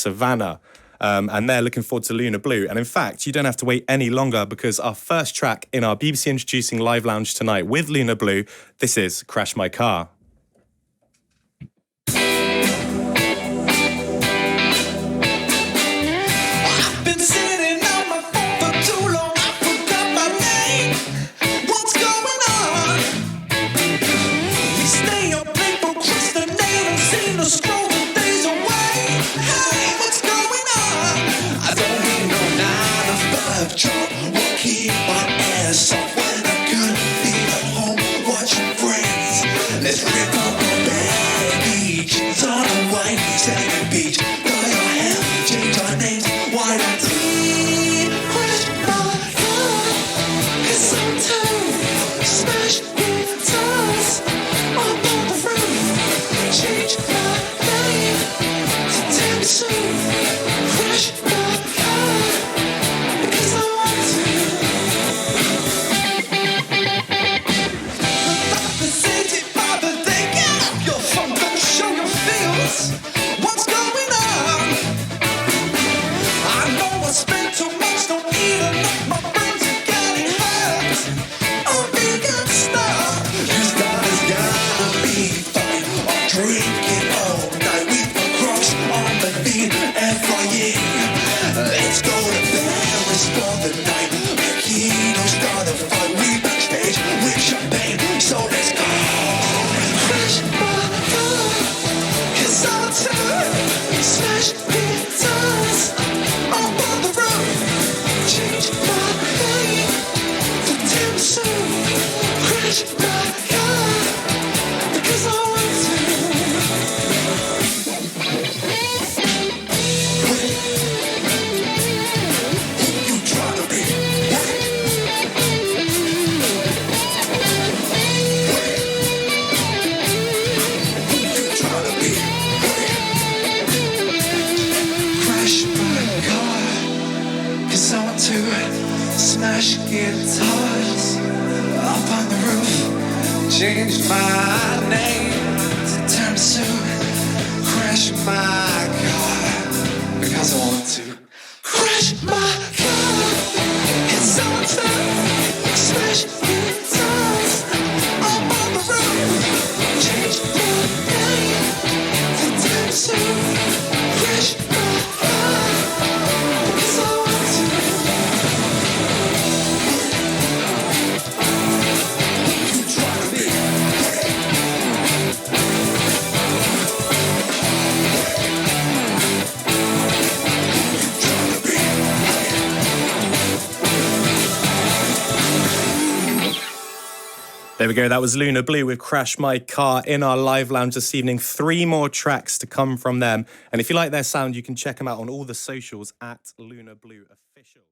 Savannah. And they're looking forward to Lunar Blue. And in fact, you don't have to wait any longer because our first track in our BBC Introducing Live Lounge tonight with Lunar Blue, this is Crash My Car. Changed my name to turn to crash my car because I want to crash my car. It's on time, smash guitars up on the roof. Change my name to turn to crash my car because I want to. There we go. That was Lunar Blue with Crash My Car in our live lounge this evening. 3 more tracks to come from them. And if you like their sound, you can check them out on all the socials at Lunar Blue Official.